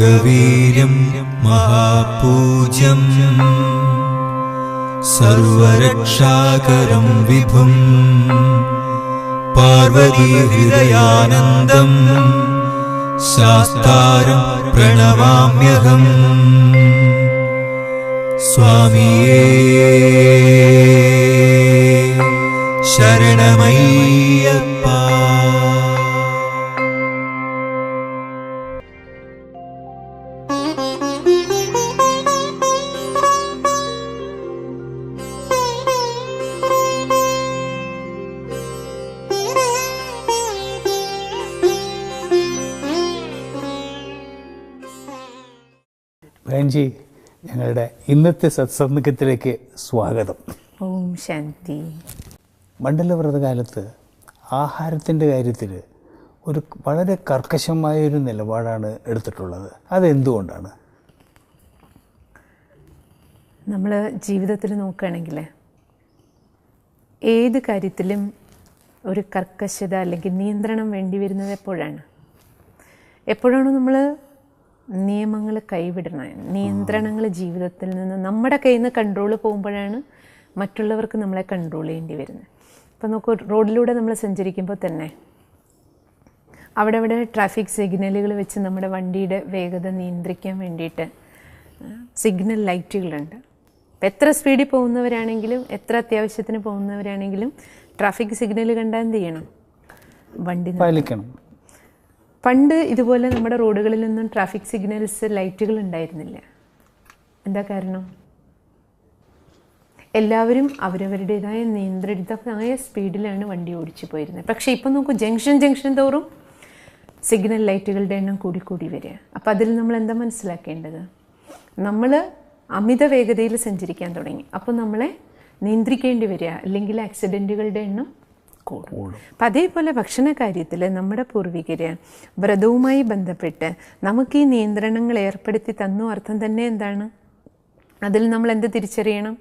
खड्गवीर्यं महापूज्यं सर्वरक्षाकरं विभुं पार्वतीहृदयानन्दं शास्तारं प्रणमाम्यहम्। स्वामिये शरणमय्यप्पा। ബഹൻജി, ഞങ്ങളുടെ ഇന്നത്തെ സത്സംഗത്തിലേക്ക് സ്വാഗതം. ഓം ശാന്തി. മണ്ഡലവ്രതകാലത്ത് ആഹാരത്തിൻ്റെ കാര്യത്തിൽ ഒരു വളരെ കർക്കശമായൊരു നിലപാടാണ് എടുത്തിട്ടുള്ളത്. അതെന്തുകൊണ്ടാണ്? നമ്മൾ ജീവിതത്തിൽ നോക്കുകയാണെങ്കിൽ ഏത് കാര്യത്തിലും ഒരു കർക്കശത അല്ലെങ്കിൽ നിയന്ത്രണം വേണ്ടി വരുന്നത് എപ്പോഴാണ് നമ്മൾ നിയമങ്ങൾ കൈവിടണം. നിയന്ത്രണങ്ങൾ ജീവിതത്തിൽ നിന്ന് നമ്മുടെ കയ്യിൽ നിന്ന് കൺട്രോൾ പോകുമ്പോഴാണ് മറ്റുള്ളവർക്ക് നമ്മളെ കൺട്രോൾ ചെയ്യേണ്ടി വരുന്നത്. ഇപ്പോൾ നോക്കൂ, റോഡിലൂടെ നമ്മൾ സഞ്ചരിക്കുമ്പോൾ തന്നെ അവിടെ ട്രാഫിക് സിഗ്നലുകൾ വെച്ച് നമ്മുടെ വണ്ടിയുടെ വേഗത നിയന്ത്രിക്കാൻ വേണ്ടിയിട്ട് സിഗ്നൽ ലൈറ്റുകളുണ്ട്. അപ്പോൾ എത്ര സ്പീഡിൽ പോകുന്നവരാണെങ്കിലും എത്ര അത്യാവശ്യത്തിന് പോകുന്നവരാണെങ്കിലും ട്രാഫിക് സിഗ്നൽ കണ്ടാൽ എന്ത് ചെയ്യണം? വണ്ടി പാലിക്കണം. പണ്ട് ഇതുപോലെ നമ്മുടെ റോഡുകളിലൊന്നും ട്രാഫിക് സിഗ്നൽസ് ലൈറ്റുകൾ ഉണ്ടായിരുന്നില്ല. എന്താ കാരണം? എല്ലാവരും അവരവരുടേതായ നിയന്ത്രിതമായ സ്പീഡിലാണ് വണ്ടി ഓടിച്ചു പോയിരുന്നത്. പക്ഷേ ഇപ്പം നോക്കൂ, ജംഗ്ഷൻ തോറും സിഗ്നൽ ലൈറ്റുകളുടെ എണ്ണം കൂടി വരിക. അപ്പം അതിൽ നമ്മൾ എന്താ മനസ്സിലാക്കേണ്ടത്? നമ്മൾ അമിത വേഗതയിൽ സഞ്ചരിക്കാൻ തുടങ്ങി. അപ്പോൾ നമ്മളെ നിയന്ത്രിക്കേണ്ടി വരിക, അല്ലെങ്കിൽ ആക്സിഡൻറ്റുകളുടെ എണ്ണം കൂടും. അപ്പം അതേപോലെ ഭക്ഷണ കാര്യത്തിൽ നമ്മുടെ പൂർവികർ വ്രതവുമായി ബന്ധപ്പെട്ട് നമുക്ക് ഈ നിയന്ത്രണങ്ങൾ ഏർപ്പെടുത്തി തന്നു. അർത്ഥം തന്നെ എന്താണ്? അതിൽ നമ്മൾ എന്ത് തിരിച്ചറിയണം?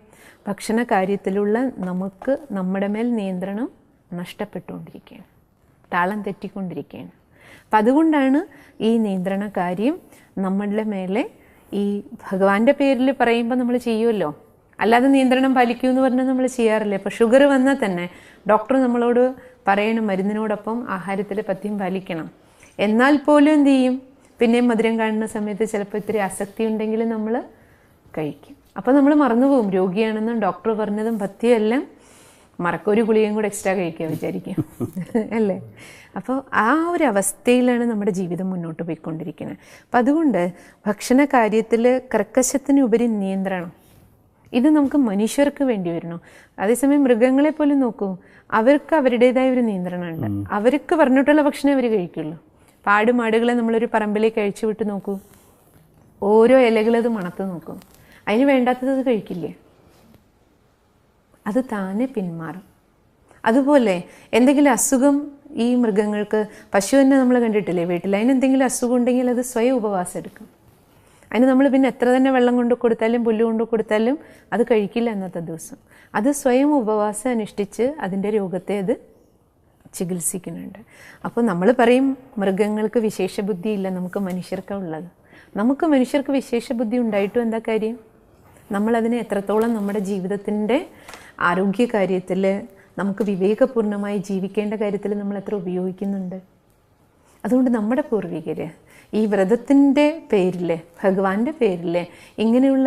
ഭക്ഷണ കാര്യത്തിലുള്ള നമുക്ക് നമ്മുടെ മേൽ നിയന്ത്രണം നഷ്ടപ്പെട്ടുകൊണ്ടിരിക്കുകയാണ്, താളം തെറ്റിക്കൊണ്ടിരിക്കുകയാണ്. അപ്പം അതുകൊണ്ടാണ് ഈ നിയന്ത്രണ കാര്യം നമ്മളുടെ മേലെ ഈ ഭഗവാന്റെ പേരിൽ പറയുമ്പോൾ നമ്മൾ ചെയ്യുമല്ലോ. അല്ലാതെ നിയന്ത്രണം പാലിക്കൂ എന്ന് പറഞ്ഞാൽ നമ്മൾ ചെയ്യാറില്ല. ഇപ്പോൾ ഷുഗർ വന്നാൽ തന്നെ ഡോക്ടർ നമ്മളോട് പറയണം മരുന്നിനോടൊപ്പം ആഹാരത്തിൽ പഥ്യം പാലിക്കണം. എന്നാൽ പോലും എന്ത് ചെയ്യും? പിന്നെയും മധുരം കാണുന്ന സമയത്ത് ചിലപ്പോൾ ഇത്തിരി ആസക്തി ഉണ്ടെങ്കിൽ നമ്മൾ കഴിക്കും. അപ്പോൾ നമ്മൾ മറന്നുപോകും രോഗിയാണെന്നും ഡോക്ടർ പറഞ്ഞതും പഥ്യം എല്ലാം ഒരു ഗുളികയും കൂടെ എക്സ്ട്രാ കഴിക്കുക വിചാരിക്കും അല്ലേ? അപ്പോൾ ആ ഒരു അവസ്ഥയിലാണ് നമ്മുടെ ജീവിതം മുന്നോട്ട് പോയിക്കൊണ്ടിരിക്കുന്നത്. അപ്പം അതുകൊണ്ട് ഭക്ഷണ കാര്യത്തിൽ കർക്കശത്തിനുപരി നിയന്ത്രണം ഇത് നമുക്ക് മനുഷ്യർക്ക് വേണ്ടി വരണം. അതേസമയം മൃഗങ്ങളെ പോലും നോക്കൂ, അവർക്ക് അവരുടേതായ ഒരു നിയന്ത്രണമുണ്ട്. അവർക്ക് പറഞ്ഞിട്ടുള്ള ഭക്ഷണം അവർ കഴിക്കുള്ളൂ. മാടുകളെ നമ്മളൊരു പറമ്പിലേക്ക് അഴിച്ചു വിട്ട് നോക്കൂ, ഓരോ ഇലകളത് മണത്ത് നോക്കും. അതിന് വേണ്ടാത്തത് അത് കഴിക്കില്ലേ? അത് താനെ പിന്മാറും. അതുപോലെ എന്തെങ്കിലും അസുഖം ഈ മൃഗങ്ങൾക്ക്, പശു തന്നെ നമ്മൾ കണ്ടിട്ടില്ലേ വീട്ടിൽ, അതിനെന്തെങ്കിലും അസുഖം ഉണ്ടെങ്കിൽ അത് സ്വയം ഉപവാസം എടുക്കും. അതിന് നമ്മൾ പിന്നെ എത്ര തന്നെ വെള്ളം കൊണ്ട് കൊടുത്താലും പുല്ല് കൊണ്ട് കൊടുത്താലും അത് കഴിക്കില്ല അന്നത്തെ ദിവസം. അത് സ്വയം ഉപവാസം അനുഷ്ഠിച്ച് അതിൻ്റെ രോഗത്തെ അത് ചികിത്സിക്കുന്നുണ്ട്. അപ്പോൾ നമ്മൾ പറയും മൃഗങ്ങൾക്ക് വിശേഷ ബുദ്ധിയില്ല, നമുക്ക് മനുഷ്യർക്കാണ് ഉള്ളത്. നമുക്ക് മനുഷ്യർക്ക് വിശേഷ ബുദ്ധി ഉണ്ടായിട്ടും എന്താ കാര്യം? നമ്മളതിനെ എത്രത്തോളം നമ്മുടെ ജീവിതത്തിൻ്റെ ആരോഗ്യ കാര്യത്തിൽ, നമുക്ക് വിവേകപൂർണ്ണമായി ജീവിക്കേണ്ട കാര്യത്തിൽ നമ്മൾ എത്ര ഉപയോഗിക്കുന്നുണ്ട്? അതുകൊണ്ട് നമ്മുടെ പൂർവികർ ഈ വ്രതത്തിൻ്റെ പേരിൽ, ഭഗവാന്റെ പേരിൽ ഇങ്ങനെയുള്ള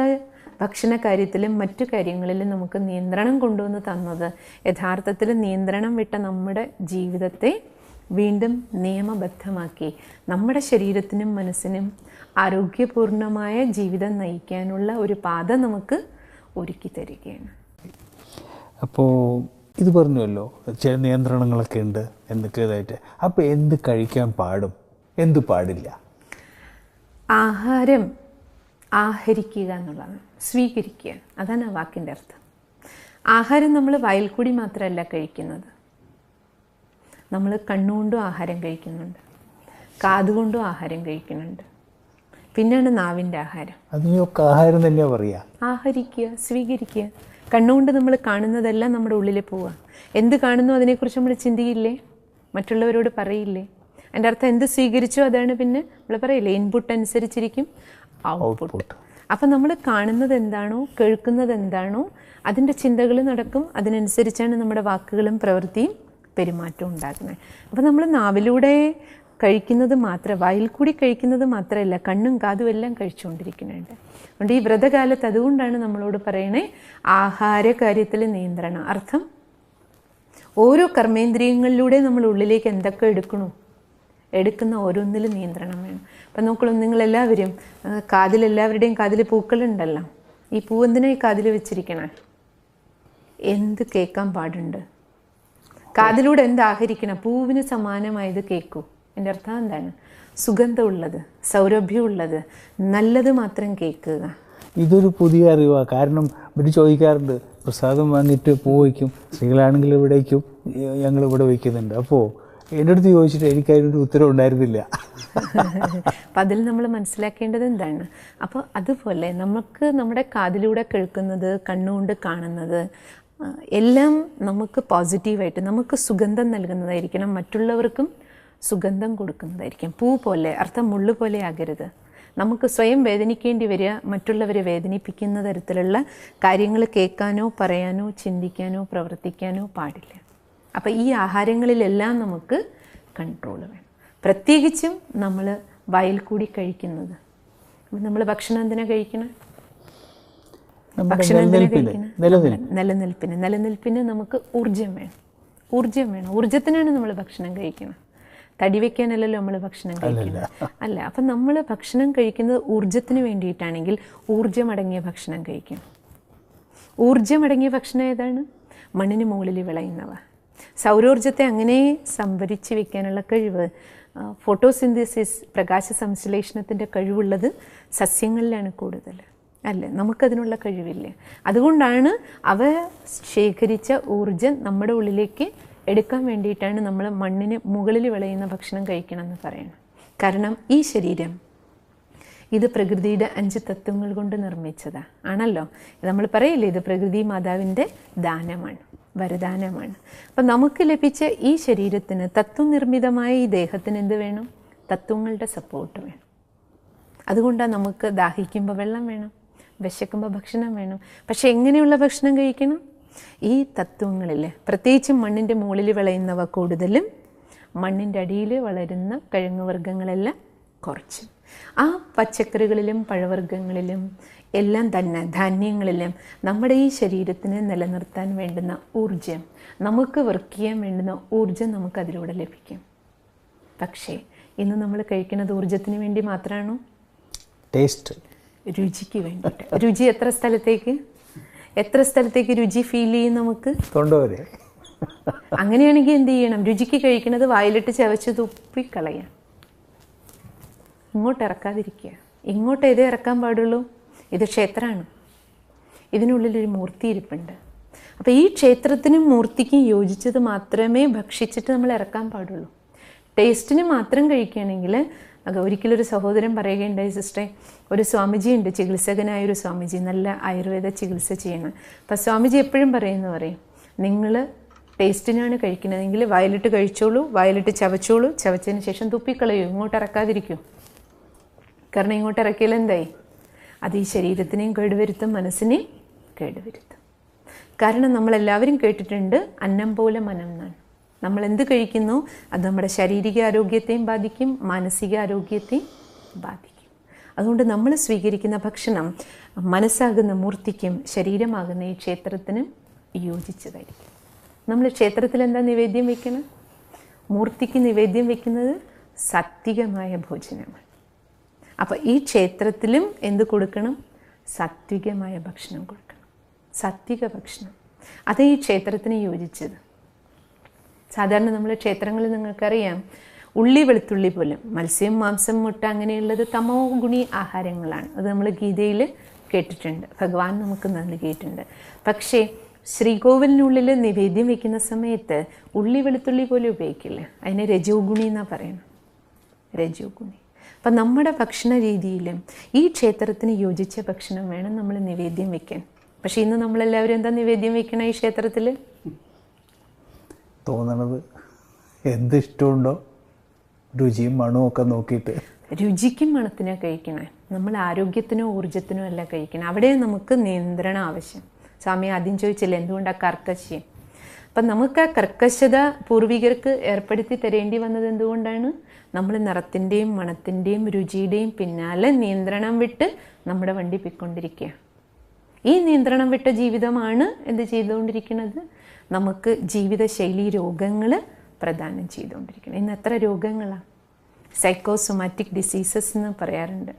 ഭക്ഷണ കാര്യത്തിലും മറ്റു കാര്യങ്ങളിലും നമുക്ക് നിയന്ത്രണം കൊണ്ടുവന്ന് തന്നത് യഥാർത്ഥത്തിൽ നിയന്ത്രണം വിട്ട നമ്മുടെ ജീവിതത്തെ വീണ്ടും നിയമബദ്ധമാക്കി നമ്മുടെ ശരീരത്തിനും മനസ്സിനും ആരോഗ്യപൂർണമായ ജീവിതം നയിക്കാനുള്ള ഒരു പാത നമുക്ക് ഒരുക്കി തരികയാണ്. അപ്പോൾ ഇത് പറഞ്ഞല്ലോ, ചില നിയന്ത്രണങ്ങളൊക്കെ ഉണ്ട് എന്നൊക്കെതായിട്ട്. അപ്പോൾ എന്ത് കഴിക്കാൻ പാടും, എന്ത് പാടില്ല? ആഹാരം ആഹരിക്കുക എന്നുള്ളതാണ്, സ്വീകരിക്കുക. അതാണ് ആ വാക്കിൻ്റെ അർത്ഥം. ആഹാരം നമ്മൾ വായിൽ കൂടി മാത്രമല്ല കഴിക്കുന്നത്, നമ്മൾ കണ്ണുകൊണ്ടും ആഹാരം കഴിക്കുന്നുണ്ട്, കാതുകൊണ്ടും ആഹാരം കഴിക്കുന്നുണ്ട്, പിന്നെയാണ് നാവിൻ്റെ ആഹാരം. അതിനൊക്കെ ആഹാരം തന്നെയാണ് പറയുക. ആഹരിക്കുക, സ്വീകരിക്കുക. കണ്ണുകൊണ്ട് നമ്മൾ കാണുന്നതെല്ലാം നമ്മുടെ ഉള്ളിൽ പോവുക. എന്ത് കാണുന്നു അതിനെക്കുറിച്ച് നമ്മൾ ചിന്തിക്കില്ലേ? മറ്റുള്ളവരോട് പറയില്ലേ? എൻ്റെ അർത്ഥം എന്ത് സ്വീകരിച്ചോ അതാണ് പിന്നെ നമ്മൾ പറയില്ലേ ഇൻപുട്ട് അനുസരിച്ചിരിക്കും ഔട്ട്പുട്ട്. അപ്പം നമ്മൾ കാണുന്നത് എന്താണോ കേൾക്കുന്നത് എന്താണോ അതിൻ്റെ ചിന്തകൾ നടക്കും. അതിനനുസരിച്ചാണ് നമ്മുടെ വാക്കുകളും പ്രവൃത്തിയും പെരുമാറ്റവും ഉണ്ടാകുന്നത്. അപ്പം നമ്മൾ നാവിലൂടെ കഴിക്കുന്നത് മാത്രം, വായിൽ കൂടി കഴിക്കുന്നത് മാത്രമല്ല, കണ്ണും കാതും എല്ലാം കഴിച്ചുകൊണ്ടിരിക്കുന്നുണ്ട്. അതുകൊണ്ട് ഈ വ്രതകാലത്ത് അതുകൊണ്ടാണ് നമ്മളോട് പറയണേ ആഹാര കാര്യത്തിൽ നിയന്ത്രണം. അർത്ഥം ഓരോ കർമ്മേന്ദ്രിയങ്ങളിലൂടെ നമ്മൾ ഉള്ളിലേക്ക് എന്തൊക്കെ എടുക്കുന്ന ഓരോന്നിലും നിയന്ത്രണം വേണം. അപ്പം നോക്കുള്ളൂ, നിങ്ങളെല്ലാവരും എല്ലാവരുടെയും കാതിൽ പൂക്കളുണ്ടല്ലോ. ഈ പൂ എന്തിനായി കാതിൽ വെച്ചിരിക്കണേ? എന്ത് കേൾക്കാൻ പാടുണ്ട്? കാതിലൂടെ എന്ത് ആഹരിക്കണം? പൂവിന് സമാനമായത് കേൾക്കൂ. എൻ്റെ അർത്ഥം എന്താണ്? സുഗന്ധമുള്ളത്, സൗരഭ്യമുള്ളത്, നല്ലത് മാത്രം കേൾക്കുക. ഇതൊരു പുതിയ അറിവാണ്. കാരണം ഇവർ ചോദിക്കാറുണ്ട്, പ്രസാദം വാങ്ങിയിട്ട് പൂ വയ്ക്കും, സ്ത്രീകളാണെങ്കിൽ ഇവിടെ വയ്ക്കും, ഞങ്ങൾ ഇവിടെ വയ്ക്കുന്നുണ്ട്. അപ്പോൾ എൻ്റെ അടുത്ത് ചോദിച്ചിട്ട് എനിക്കതിനൊരു ഉത്തരവ് ഉണ്ടായിരുന്നില്ല. അപ്പം അതിൽ നമ്മൾ മനസ്സിലാക്കേണ്ടത് എന്താണ്? അപ്പോൾ അതുപോലെ നമുക്ക് നമ്മുടെ കാതിലൂടെ കേൾക്കുന്നത്, കണ്ണുകൊണ്ട് കാണുന്നത് എല്ലാം നമുക്ക് പോസിറ്റീവായിട്ട് നമുക്ക് സുഗന്ധം നൽകുന്നതായിരിക്കണം, മറ്റുള്ളവർക്കും സുഗന്ധം കൊടുക്കുന്നതായിരിക്കും. പൂ പോലെ, അർത്ഥം മുള്ളു പോലെ ആകരുത്. നമുക്ക് സ്വയം വേദനിക്കേണ്ടി വരിക മറ്റുള്ളവരെ വേദനിപ്പിക്കുന്ന തരത്തിലുള്ള കാര്യങ്ങൾ കേൾക്കാനോ പറയാനോ ചിന്തിക്കാനോ പ്രവർത്തിക്കാനോ പാടില്ല. അപ്പം ഈ ആഹാരങ്ങളിലെല്ലാം നമുക്ക് കൺട്രോൾ വേണം. പ്രത്യേകിച്ചും നമ്മൾ വായിൽ കൂടി കഴിക്കുന്നത്. നമ്മൾ ഭക്ഷണം എന്തിനാണ് കഴിക്കണം? ഭക്ഷണം എന്തിനാണ് കഴിക്കണം? നിലനിൽപ്പിന് നമുക്ക് ഊർജം വേണം. ഊർജത്തിനാണ് നമ്മൾ ഭക്ഷണം കഴിക്കണം. തടി വയ്ക്കാനല്ലല്ലോ നമ്മൾ ഭക്ഷണം കഴിക്കുന്നത്. അല്ല, അപ്പം നമ്മൾ ഭക്ഷണം കഴിക്കുന്നത് ഊർജത്തിന് വേണ്ടിയിട്ടാണെങ്കിൽ ഊർജമടങ്ങിയ ഭക്ഷണം കഴിക്കണം. ഊർജമടങ്ങിയ ഭക്ഷണം ഏതാണ്? മണ്ണിന് മുകളിൽ വിളയുന്നവ. സൗരോർജത്തെ അങ്ങനെ സംഭരിച്ച് വെക്കാനുള്ള കഴിവ്, ഫോട്ടോസിന്തസിസ്, പ്രകാശ സംശ്ലേഷണത്തിൻ്റെ കഴിവുള്ളത് സസ്യങ്ങളിലാണ് കൂടുതൽ. അല്ലേ, നമുക്കതിനുള്ള കഴിവില്ല. അതുകൊണ്ടാണ് അവ ശേഖരിച്ച ഊർജം നമ്മുടെ ഉള്ളിലേക്ക് എടുക്കാൻ വേണ്ടിയിട്ടാണ് നമ്മൾ മണ്ണിന് മുകളിൽ വിളയുന്ന ഭക്ഷണം കഴിക്കണമെന്ന് പറയുന്നത്. കാരണം ഈ ശരീരം ഇത് പ്രകൃതിയുടെ 5 തത്വങ്ങൾ കൊണ്ട് നിർമ്മിച്ചതാണ് ആണല്ലോ. നമ്മൾ പറയില്ലേ, ഇത് പ്രകൃതി മാതാവിൻ്റെ ദാനമാണ്, വരദാനമാണ്. അപ്പം നമുക്ക് ലഭിച്ച ഈ ശരീരത്തിന്, തത്വനിർമ്മിതമായ ഈ ദേഹത്തിന് എന്ത് വേണം? തത്വങ്ങളുടെ സപ്പോർട്ട് വേണം. അതുകൊണ്ടാണ് നമുക്ക് ദാഹിക്കുമ്പോൾ വെള്ളം വേണം, വിശക്കുമ്പോൾ ഭക്ഷണം വേണം. പക്ഷെ എങ്ങനെയുള്ള ഭക്ഷണം കഴിക്കണം? ഈ തത്വങ്ങളിൽ, പ്രത്യേകിച്ചും മണ്ണിൻ്റെ മുകളിൽ വിളയുന്നവ കൂടുതലും, മണ്ണിൻ്റെ അടിയിൽ വളരുന്ന കിഴങ്ങുവർഗ്ഗങ്ങളെല്ലാം കുറച്ചും, ആ പച്ചക്കറികളിലും പഴവർഗ്ഗങ്ങളിലും എല്ലാം തന്നെ ധാന്യങ്ങളിലും നമ്മുടെ ഈ ശരീരത്തിന് നിലനിർത്താൻ വേണ്ടുന്ന ഊർജം, നമുക്ക് വർക്ക് ചെയ്യാൻ വേണ്ടുന്ന ഊർജം നമുക്കതിലൂടെ ലഭിക്കും. പക്ഷേ ഇന്ന് നമ്മൾ കഴിക്കുന്നത് ഊർജത്തിന് വേണ്ടി മാത്രമാണോ? ടേസ്റ്റ്, രുചിക്ക് വേണ്ടിയിട്ട്. രുചി എത്ര സ്ഥലത്തേക്ക് രുചി ഫീൽ ചെയ്യും നമുക്ക്? തൊണ്ടവരെ. അങ്ങനെയാണെങ്കിൽ എന്ത് ചെയ്യണം? രുചിക്ക് കഴിക്കുന്നത് വായിലിട്ട് ചവച്ച് തുപ്പിക്കളയാം, ഇങ്ങോട്ട് ഇറക്കാതിരിക്കുക. ഇങ്ങോട്ട് ഏതേ ഇറക്കാൻ പാടുള്ളൂ? ഇത് ക്ഷേത്രമാണ്, ഇതിനുള്ളിലൊരു മൂർത്തി ഇരിപ്പുണ്ട്. അപ്പോൾ ഈ ക്ഷേത്രത്തിനും മൂർത്തിക്കും യോജിച്ചത് മാത്രമേ ഭക്ഷിച്ചിട്ട് നമ്മൾ ഇറക്കാൻ പാടുള്ളൂ. ടേസ്റ്റിന് മാത്രം കഴിക്കുകയാണെങ്കിൽ, ഒരിക്കലൊരു സഹോദരൻ പറയുകയുണ്ടായി, സിസ്റ്ററെ, ഒരു സ്വാമിജി ഉണ്ട്, ചികിത്സകനായൊരു സ്വാമിജി, നല്ല ആയുർവേദ ചികിത്സ ചെയ്യണം. അപ്പം സ്വാമിജി എപ്പോഴും പറയും, നിങ്ങൾ ടേസ്റ്റിനാണ് കഴിക്കുന്നതെങ്കിൽ വായിലിട്ട് കഴിച്ചോളൂ, വായിലിട്ട് ചവച്ചോളൂ, ചവച്ചതിന് ശേഷം തുപ്പിക്കളയൂ, ഇങ്ങോട്ട് ഇറക്കാതിരിക്കൂ. കാരണം ഇങ്ങോട്ട് ഇറക്കിയാൽ എന്തായി? അത് ഈ ശരീരത്തിനെയും കേടുവരുത്തും, മനസ്സിനെയും കേടുവരുത്തും. കാരണം നമ്മളെല്ലാവരും കേട്ടിട്ടുണ്ട്, അന്നം പോലെ മനം എന്നാണ്. നമ്മൾ എന്ത് കഴിക്കുന്നു അത് നമ്മുടെ ശാരീരിക ആരോഗ്യത്തെയും ബാധിക്കും, മാനസിക ആരോഗ്യത്തെയും ബാധിക്കും. അതുകൊണ്ട് നമ്മൾ സ്വീകരിക്കുന്ന ഭക്ഷണം മനസ്സാകുന്ന മൂർത്തിക്കും ശരീരമാകുന്ന ഈ ക്ഷേത്രത്തിനും യോജിച്ചതായിരിക്കും. നമ്മൾ ക്ഷേത്രത്തിൽ എന്താ നിവേദ്യം വയ്ക്കണം? മൂർത്തിക്ക് നിവേദ്യം വയ്ക്കുന്നത് സാത്വികമായ ഭോജനമാണ്. അപ്പോൾ ഈ ക്ഷേത്രത്തിലും എന്ത് കൊടുക്കണം? സാത്വികമായ ഭക്ഷണം കൊടുക്കണം. സാത്വിക ഭക്ഷണം, അത് ഈ ക്ഷേത്രത്തിന് യോജിച്ചത്. സാധാരണ നമ്മൾ ക്ഷേത്രങ്ങളിൽ നിങ്ങൾക്കറിയാം, ഉള്ളി വെളുത്തുള്ളി പോലും, മത്സ്യം മാംസം മുട്ട അങ്ങനെയുള്ളത് തമോ ഗുണി ആഹാരങ്ങളാണ്. അത് നമ്മൾ ഗീതയിൽ കേട്ടിട്ടുണ്ട്, ഭഗവാൻ നമുക്ക് നൽകിയിട്ടുണ്ട്. പക്ഷേ ശ്രീകോവിലിനുള്ളിൽ നിവേദ്യം വയ്ക്കുന്ന സമയത്ത് ഉള്ളി വെളുത്തുള്ളി പോലും ഉപയോഗിക്കില്ല. അതിനെ രജോ ഗുണി എന്നാണ് പറയുന്നത്, രജോ ഗുണി. അപ്പം നമ്മുടെ ഭക്ഷണ രീതിയിലും ഈ ക്ഷേത്രത്തിന് യോജിച്ച ഭക്ഷണം വേണം നമ്മൾ നിവേദ്യം വയ്ക്കാൻ. പക്ഷേ ഇന്ന് നമ്മളെല്ലാവരും എന്താ നിവേദ്യം വയ്ക്കണം? ഈ ക്ഷേത്രത്തിൽ തോന്നണത് എന്ത് ഇഷ്ടമുണ്ടോ രുചിയും മണവും ഒക്കെ നോക്കിയിട്ട്. രുചിക്കും മണത്തിനോ കഴിക്കണേ, നമ്മൾ ആരോഗ്യത്തിനോ ഊർജത്തിനോ അല്ല കഴിക്കണം. അവിടെ നമുക്ക് നിയന്ത്രണം ആവശ്യം. സ്വാമി ആദ്യം ചോദിച്ചില്ലേ എന്തുകൊണ്ടാണ് കർക്കശ്യം. അപ്പം നമുക്ക് ആ കർക്കശത പൂർവികർക്ക് ഏർപ്പെടുത്തി തരേണ്ടി വന്നത് എന്തുകൊണ്ടാണ്? നമ്മൾ നിറത്തിൻ്റെയും മണത്തിൻ്റെയും രുചിയുടെയും പിന്നാലെ നിയന്ത്രണം വിട്ട് നമ്മുടെ വണ്ടി പൊയ്ക്കൊണ്ടിരിക്കുക. ഈ നിയന്ത്രണം വിട്ട ജീവിതമാണ് എന്ത് ചെയ്തുകൊണ്ടിരിക്കുന്നത്? നമുക്ക് ജീവിതശൈലി രോഗങ്ങൾ പ്രദാനം ചെയ്തുകൊണ്ടിരിക്കുന്നത്. ഇന്ന് എത്ര രോഗങ്ങളാണ്? സൈക്കോസൊമാറ്റിക് ഡിസീസസ് എന്ന് പറയാറുണ്ട്.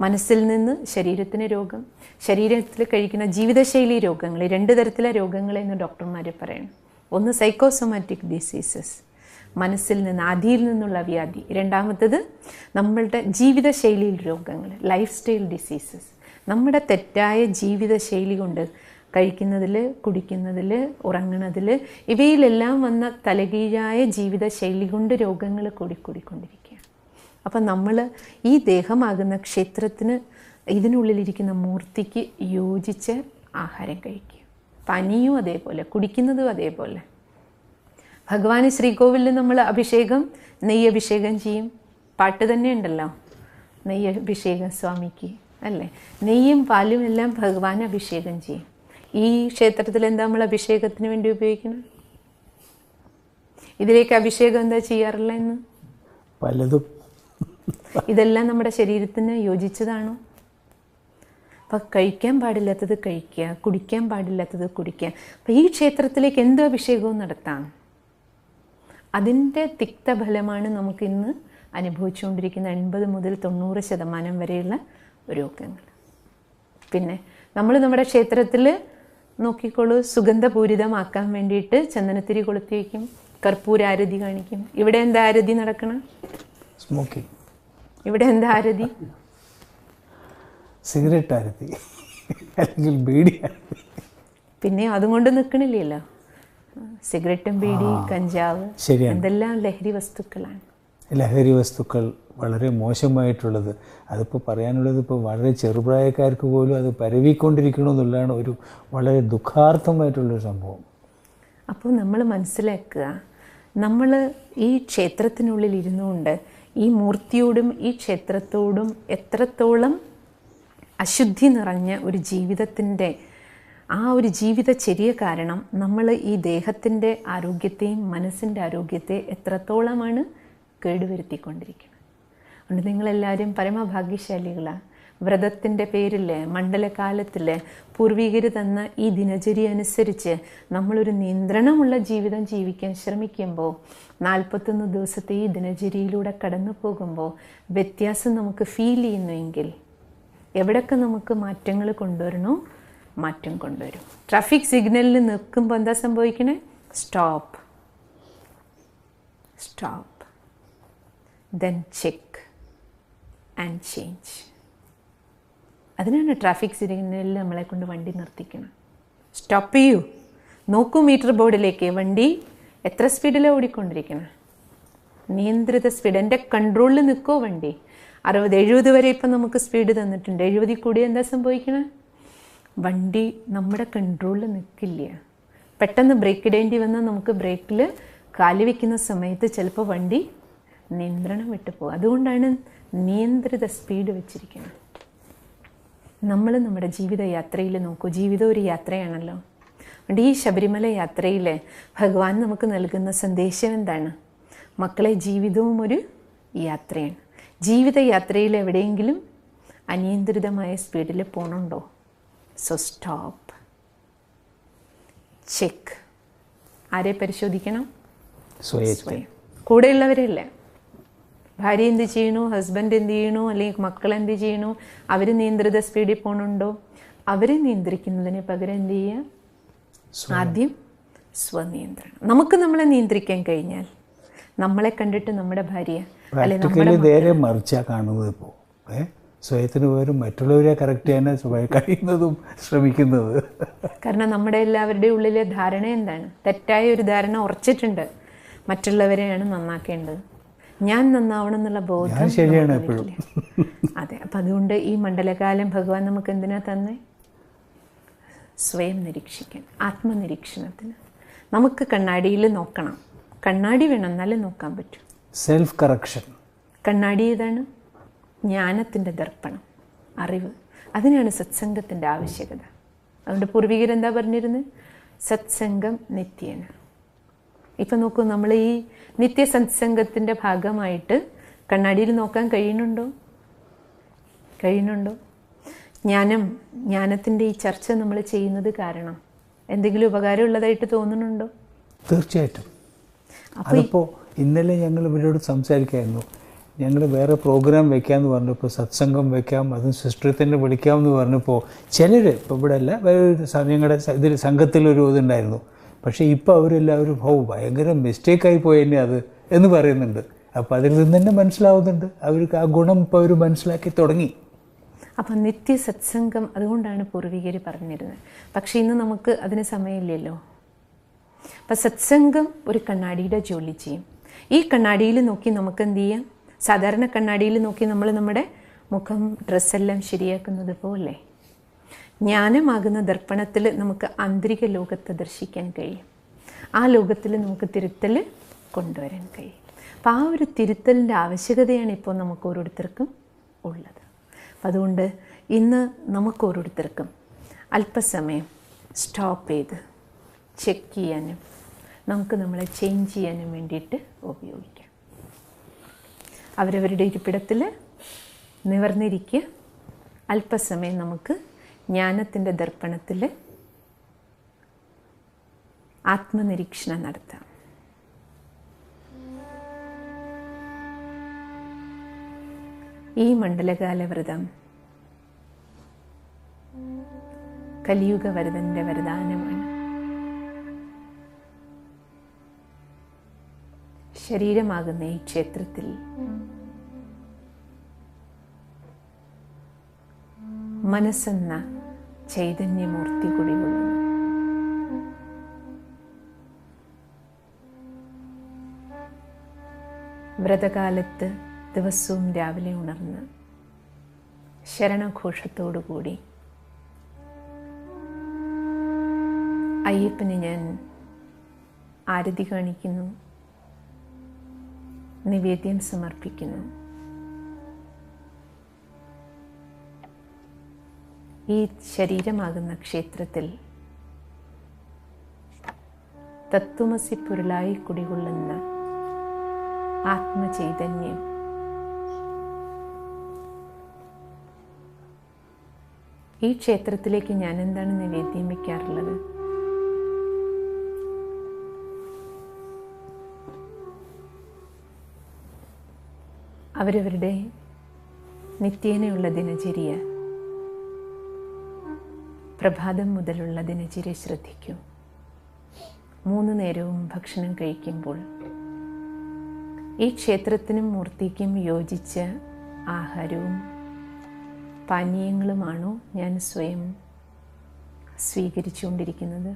മനസ്സിൽ നിന്ന് ശരീരത്തിന് രോഗം, ശരീരത്തിൽ കഴിക്കുന്ന ജീവിതശൈലി രോഗങ്ങൾ, 2 തരത്തിലെ രോഗങ്ങളെന്ന് ഡോക്ടർമാർ പറയണം. ഒന്ന് സൈക്കോസൊമാറ്റിക് ഡിസീസസ്, മനസ്സിൽ നിന്ന് ആദിയിൽ നിന്നുള്ള വ്യാധി. രണ്ടാമത്തത് നമ്മളുടെ ജീവിതശൈലി രോഗങ്ങൾ, ലൈഫ് സ്റ്റൈൽ ഡിസീസസ്. നമ്മുടെ തെറ്റായ ജീവിതശൈലി കൊണ്ട് കഴിക്കുന്നതിൽ, കുടിക്കുന്നതിൽ, ഉറങ്ങുന്നതിൽ, ഇവയിലെല്ലാം വന്ന തലകീഴായ ജീവിതശൈലി കൊണ്ട് രോഗങ്ങൾ കൂടിക്കൊണ്ടിരിക്കുക. അപ്പം നമ്മൾ ഈ ദേഹമാകുന്ന ക്ഷേത്രത്തിന്, ഇതിനുള്ളിലിരിക്കുന്ന മൂർത്തിക്ക് യോജിച്ച ആഹാരം കഴിക്കുക. പനിയും അതേപോലെ, കുടിക്കുന്നതും അതേപോലെ. ഭഗവാന് ശ്രീകോവിലിൽ നമ്മൾ അഭിഷേകം, നെയ്യഭിഷേകം ചെയ്യും. പാട്ട് തന്നെ ഉണ്ടല്ലോ, നെയ്യഭിഷേകം സ്വാമിക്ക് അല്ലേ. നെയ്യും പാലും എല്ലാം ഭഗവാൻ അഭിഷേകം ചെയ്യും. ഈ ക്ഷേത്രത്തിൽ എന്താ നമ്മൾ അഭിഷേകത്തിന് വേണ്ടി ഉപയോഗിക്കണം? ഇതിലേക്ക് അഭിഷേകം എന്താ ചെയ്യാറില്ല എന്ന്? പലതും. ഇതെല്ലാം നമ്മുടെ ശരീരത്തിന് യോജിച്ചതാണോ? അപ്പം കഴിക്കാൻ പാടില്ലാത്തത് കഴിക്കുക, കുടിക്കാൻ പാടില്ലാത്തത് കുടിക്കുക. അപ്പം ഈ ക്ഷേത്രത്തിലേക്ക് എന്ത് അഭിഷേകവും നടത്താം. അതിൻ്റെ തിക്തഫലമാണ് നമുക്കിന്ന് അനുഭവിച്ചുകൊണ്ടിരിക്കുന്ന 80 മുതൽ 90% വരെയുള്ള രോഗങ്ങൾ. പിന്നെ നമ്മൾ നമ്മുടെ ക്ഷേത്രത്തിൽ നോക്കിക്കോളൂ, സുഗന്ധപൂരിതമാക്കാൻ വേണ്ടിയിട്ട് ചന്ദനത്തിരി കൊളുത്തി വയ്ക്കും, കർപ്പൂര ആരതി കാണിക്കും. ഇവിടെ എന്താ ആരതി നടക്കണം? സ്മോക്കിംഗ്. ഇവിടെ എന്താ ആരതി? സിഗരറ്റ് ആരതി, അല്ലെങ്കിൽ ബീഡി ആരതി. പിന്നെ അതുകൊണ്ട് നിൽക്കണില്ലല്ലോ. സിഗരറ്റും ബീഡി, കഞ്ചാവ്, എന്തെല്ലാം ലഹരി വസ്തുക്കളാണ്. ലഹരി വസ്തുക്കൾ വളരെ മോശമായിട്ടുള്ളത്. അതിപ്പോൾ പറയാനുള്ളത്, ഇപ്പോൾ വളരെ ചെറുപ്രായക്കാർക്ക് പോലും അത് പരവിക്കൊണ്ടിരിക്കണമെന്നുള്ളതാണ് ഒരു വളരെ ദുഃഖാർത്ഥമായിട്ടുള്ളൊരു സംഭവം. അപ്പോൾ നമ്മൾ മനസ്സിലാക്കുക, നമ്മൾ ഈ ക്ഷേത്രത്തിനുള്ളിൽ ഇരുന്നുകൊണ്ട് ഈ മൂർത്തിയോടും ഈ ക്ഷേത്രത്തോടും എത്രത്തോളം അശുദ്ധി നിറഞ്ഞ ഒരു ജീവിതത്തിൻ്റെ ആ ഒരു ജീവിതചര്യ കാരണം നമ്മൾ ഈ ദേഹത്തിൻ്റെ ആരോഗ്യത്തെയും മനസ്സിൻ്റെ ആരോഗ്യത്തെ എത്രത്തോളമാണ് കേടുവരുത്തിക്കൊണ്ടിരിക്കുന്നത്. അതുകൊണ്ട് നിങ്ങളെല്ലാവരും പരമഭാഗ്യശാലികളാണ്. വ്രതത്തിൻ്റെ പേരിൽ മണ്ഡലകാലത്തിൽ പൂർവികർ തന്ന ഈ ദിനചര്യ അനുസരിച്ച് നമ്മളൊരു നിയന്ത്രണമുള്ള ജീവിതം ജീവിക്കാൻ ശ്രമിക്കുമ്പോൾ 41 ദിവസത്തെ ഈ ദിനചര്യയിലൂടെ കടന്നു പോകുമ്പോൾ വ്യത്യാസം നമുക്ക് ഫീൽ ചെയ്യുന്നുവെങ്കിൽ എവിടെയൊക്കെ നമുക്ക് മാറ്റങ്ങൾ കൊണ്ടുവരണോ മാറ്റം കൊണ്ടുവരും. ട്രാഫിക് സിഗ്നലിൽ നിൽക്കുമ്പോൾ എന്താ സംഭവിക്കണേ? Stop, stop, then check and change. അതിനാണ് ട്രാഫിക് സിഗ്നലിൽ നമ്മളെ കൊണ്ട് വണ്ടി നിർത്തിക്കണം. സ്റ്റോപ്പ് ചെയ്യൂ, നോക്കൂ മീറ്റർ ബോർഡിലേക്ക്, വണ്ടി എത്ര സ്പീഡിലാണ് ഓടിക്കൊണ്ടിരിക്കണം. നിയന്ത്രിത സ്പീഡ്, എൻ്റെ കൺട്രോളിൽ നിൽക്കോ വണ്ടി. 60-70 വരെ ഇപ്പം നമുക്ക് സ്പീഡ് തന്നിട്ടുണ്ട്. 70 കൂടി എന്താ സംഭവിക്കണം? വണ്ടി നമ്മുടെ കൺട്രോളിൽ നിൽക്കില്ല. പെട്ടെന്ന് ബ്രേക്ക് ഇടേണ്ടി വന്നാൽ നമുക്ക് ബ്രേക്കിൽ കാല് വയ്ക്കുന്ന സമയത്ത് ചിലപ്പോൾ വണ്ടി നിയന്ത്രണം വിട്ടു പോകും. അതുകൊണ്ടാണ് നിയന്ത്രിത സ്പീഡ് വെച്ചിരിക്കുന്നത്. നമ്മൾ നമ്മുടെ ജീവിതയാത്രയിൽ നോക്കൂ, ജീവിതം ഒരു യാത്രയാണല്ലോ. അതുകൊണ്ട് ഈ ശബരിമല യാത്രയിൽ ഭഗവാൻ നമുക്ക് നൽകുന്ന സന്ദേശം എന്താണ്? മക്കളെ, ജീവിതവും ഒരു യാത്രയാണ്. ജീവിതയാത്രയിൽ എവിടെയെങ്കിലും അനിയന്ത്രിതമായ സ്പീഡിൽ പോകണുണ്ടോ? So stop, check. ആരെ പരിശോധിക്കണം? സ്വയം. കൂടെയുള്ളവരല്ലേ. ഭാര്യ എന്ത് ചെയ്യണു, ഹസ്ബൻഡ് എന്ത് ചെയ്യണു, അല്ലെങ്കിൽ മക്കൾ എന്ത് ചെയ്യണു, അവർ നിയന്ത്രിത സ്പീഡിൽ പോകണുണ്ടോ? അവരെ നിയന്ത്രിക്കുന്നതിന് പകരം എന്ത് ചെയ്യുക? ആദ്യം സ്വനിയന്ത്രണം. നമുക്ക് നമ്മളെ നിയന്ത്രിക്കാൻ കഴിഞ്ഞാൽ നമ്മളെ കണ്ടിട്ട് നമ്മുടെ ഭാര്യ നേരെ മറിച്ചാ കാണുന്നത്. ഇപ്പോൾ സ്വയത്തിന് പകരം മറ്റുള്ളവരെ കറക്റ്റ് ചെയ്യാൻ കഴിയുന്നതും ശ്രമിക്കുന്നത്. കാരണം നമ്മുടെ എല്ലാവരുടെയും ഉള്ളിലെ ധാരണ എന്താണ്? തെറ്റായ ഒരു ധാരണ ഉറച്ചിട്ടുണ്ട്. മറ്റുള്ളവരെയാണ് നന്നാക്കേണ്ടത്, ഞാൻ നന്നാവണം എന്നുള്ള ബോധം ശരിയാണ് എപ്പോഴും. അതെ. അപ്പം അതുകൊണ്ട് ഈ മണ്ഡലകാലം ഭഗവാൻ നമുക്ക് എന്തിനാ തന്നെ? സ്വയം നിരീക്ഷിക്കാൻ, ആത്മനിരീക്ഷണത്തിന്. നമുക്ക് കണ്ണാടിയിൽ നോക്കണം. കണ്ണാടി വേണം, എന്നാലും നോക്കാൻ പറ്റും. Self correction. കണ്ണാടി ഏതാണ്? ജ്ഞാനത്തിൻ്റെ ദർപ്പണം, അറിവ്. അതിനാണ് സത്സംഗത്തിൻ്റെ ആവശ്യകത. അതുകൊണ്ട് പൂർവികരെന്താ പറഞ്ഞിരുന്നത്? സത്സംഗം നിത്യേന. ഇപ്പം നോക്കൂ, നമ്മൾ ഈ നിത്യ സത്സംഗത്തിൻ്റെ ഭാഗമായിട്ട് കണ്ണാടിയിൽ നോക്കാൻ കഴിയുന്നുണ്ടോ? ജ്ഞാനത്തിൻ്റെ ഈ ചർച്ച നമ്മൾ ചെയ്യുന്നത് കാരണം എന്തെങ്കിലും ഉപകാരമുള്ളതായിട്ട് തോന്നുന്നുണ്ടോ? തീർച്ചയായിട്ടും. അതിപ്പോൾ ഇന്നലെ ഞങ്ങൾ ഇവരോട് സംസാരിക്കായിരുന്നു. ഞങ്ങൾ വേറെ പ്രോഗ്രാം വെക്കാമെന്ന് പറഞ്ഞപ്പോൾ, സത്സംഗം വെക്കാം, അതും സിസ്റ്ററെ തന്നെ വിളിക്കാമെന്ന് പറഞ്ഞപ്പോൾ ചിലർ, ഇപ്പോൾ ഇവിടെ അല്ല, വേറെ ഞങ്ങളുടെ ഇതിൽ സംഘത്തിലൊരു ഇതുണ്ടായിരുന്നു. പക്ഷേ ഇപ്പോൾ അവരെല്ലാവരും ഭയങ്കര മിസ്റ്റേക്കായി പോയി തന്നെ അത് എന്ന് പറയുന്നുണ്ട്. അപ്പോൾ അതിൽ നിന്ന് തന്നെ മനസ്സിലാവുന്നുണ്ട് അവർക്ക് ആ ഗുണം ഇപ്പോൾ അവർ മനസ്സിലാക്കി തുടങ്ങി. അപ്പം നിത്യ സത്സംഗം അതുകൊണ്ടാണ് പൂർവികർ പറഞ്ഞിരുന്നത്. പക്ഷേ ഇന്ന് നമുക്ക് അതിന് സമയമില്ലല്ലോ. അപ്പം സത്സംഗം ഒരു കണ്ണാടിയുടെ ജോലി ചെയ്യും. ഈ കണ്ണാടിയിൽ നോക്കി നമുക്ക് എന്ത് ചെയ്യാം? സാധാരണ കണ്ണാടിയിൽ നോക്കി നമ്മൾ നമ്മുടെ മുഖം, ഡ്രസ്സെല്ലാം ശരിയാക്കുന്നത് പോലെ ജ്ഞാനമാകുന്ന ദർപ്പണത്തിൽ നമുക്ക് ആന്തരിക ലോകത്തെ ദർശിക്കാൻ കഴിയും. ആ ലോകത്തിൽ നമുക്ക് തിരുത്തൽ കൊണ്ടുവരാൻ കഴിയും. അപ്പം ആ ഒരു തിരുത്തലിൻ്റെ ആവശ്യകതയാണ് ഇപ്പോൾ നമുക്ക് ഓരോരുത്തർക്കും ഉള്ളത്. അപ്പം അതുകൊണ്ട് ഇന്ന് നമുക്ക് ഓരോരുത്തർക്കും അല്പസമയം സ്റ്റോപ്പ് ചെയ്ത് ചെക്ക് ചെയ്യാനും നമുക്ക് നമ്മളെ ചേഞ്ച് ചെയ്യാനും വേണ്ടിയിട്ട് ഉപയോഗിക്കാം. അവരവരുടെ ഇരിപ്പിടത്തിൽ നിവർന്നിരിക്കുക. അല്പസമയം നമുക്ക് ജ്ഞാനത്തിൻ്റെ ദർപ്പണത്തിൽ ആത്മനിരീക്ഷണം നടത്താം. ഈ മണ്ഡലകാല വ്രതം കലിയുഗ വരദൻ്റെ വരദാനമാണ്. ശരീരമാകുന്ന ഈ ക്ഷേത്രത്തിൽ മനസ്സെന്ന ചൈതന്യമൂർത്തി കുടികൊള്ളുന്നു. വ്രതകാലത്ത് ദിവസവും രാവിലെ ഉണർന്ന് ശരണഘോഷത്തോടുകൂടി അയ്യപ്പന് ഞാൻ ആരതി കാണിക്കുന്നു, നിവേദ്യം സമർപ്പിക്കുന്നു. ഈ ശരീരമാകുന്ന ക്ഷേത്രത്തിൽ തത്വമസി പൊരുളായി കുടികൊള്ളുന്ന ആത്മചൈതന്യം ഈ ക്ഷേത്രത്തിലേക്ക് ഞാൻ എന്താണ് നിവേദ്യം വയ്ക്കാറുള്ളത്? അവരവരുടെ നിത്യേനയുള്ള ദിനചര്യ, പ്രഭാതം മുതലുള്ള ദിനചര്യ ശ്രദ്ധിക്കൂ. 3 നേരവും ഭക്ഷണം കഴിക്കുമ്പോൾ ഈ ക്ഷേത്രത്തിനും മൂർത്തിക്കും യോജിച്ച ആഹാരവും പാനീയങ്ങളുമാണോ ഞാൻ സ്വയം സ്വീകരിച്ചുകൊണ്ടിരിക്കുന്നത്?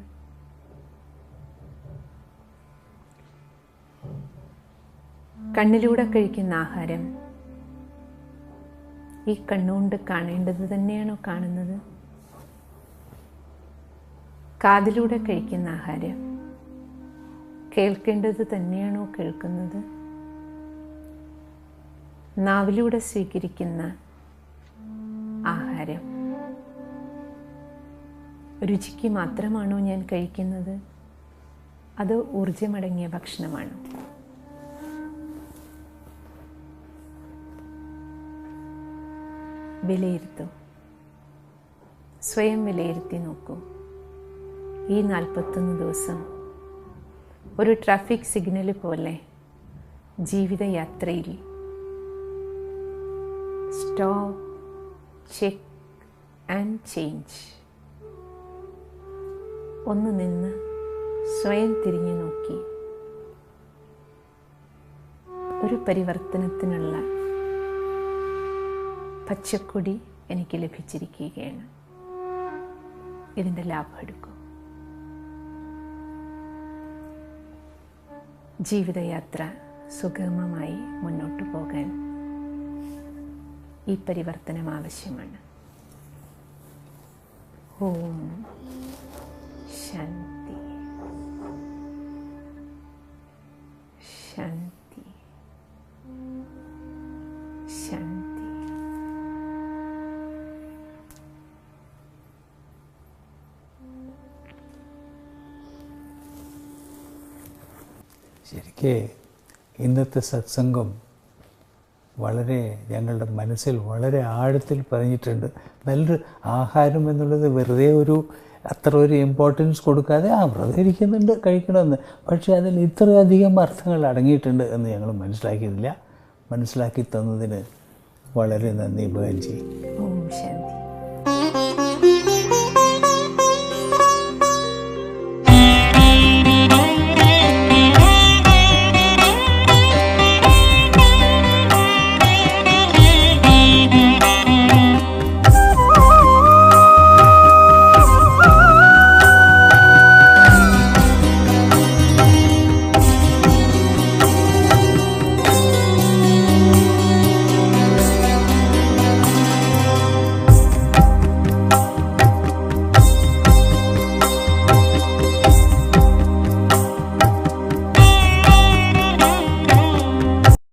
കണ്ണിലൂടെ കഴിക്കുന്ന ആഹാരം ഈ കണ്ണുകൊണ്ട് കാണേണ്ടത് തന്നെയാണോ കാണുന്നത്? കാതിലൂടെ കഴിക്കുന്ന ആഹാരം കേൾക്കേണ്ടത് തന്നെയാണോ കേൾക്കുന്നത്? നാവിലൂടെ സ്വീകരിക്കുന്ന ആഹാരം രുചിക്ക് മാത്രമാണോ ഞാൻ കഴിക്കുന്നത്? അതോ ഊർജമടങ്ങിയ ഭക്ഷണമാണോ? വിലയിരുത്തൂ. സ്വയം വിലയിരുത്തി നോക്കൂ. ഈ 41 ദിവസം ഒരു ട്രാഫിക് സിഗ്നൽ പോലെ ജീവിതയാത്രയിൽ സ്റ്റോപ്പ്, ചെക്ക് ആൻഡ് ചേഞ്ച്. ഒന്ന് നിന്ന് സ്വയം തിരിഞ്ഞു നോക്കി ഒരു പരിവർത്തനത്തിനുള്ള പച്ചക്കൊടി എനിക്ക് ലഭിച്ചിരിക്കുകയാണ്. ഇതിൻ്റെ ലാഭം എടുക്കൂ. ജീവിതയാത്ര സുഗമമായി മുന്നോട്ട് പോകാൻ ഈ പരിവർത്തനം ആവശ്യമാണ്. ഓം ശാന്തി ശാന്തി. ശരിക്കേ ഇന്നത്തെ സത്സംഗം വളരെ ഞങ്ങളുടെ മനസ്സിൽ വളരെ ആഴത്തിൽ പതിഞ്ഞിട്ടുണ്ട്. നല്ലൊരു ആഹാരം എന്നുള്ളത് വെറുതെ അത്ര ഒരു ഇമ്പോർട്ടൻസ് കൊടുക്കാതെ വെറുതെ ഇരിക്കുന്നുണ്ട് കഴിക്കണമെന്ന്, പക്ഷേ അതിൽ ഇത്രയധികം അർത്ഥങ്ങൾ അടങ്ങിയിട്ടുണ്ട് എന്ന് ഞങ്ങൾ മനസ്സിലാക്കിയിട്ടില്ല. മനസ്സിലാക്കി തന്നതിന് വളരെ നന്ദി ബഹൻജി. ഓം ശാന്തി.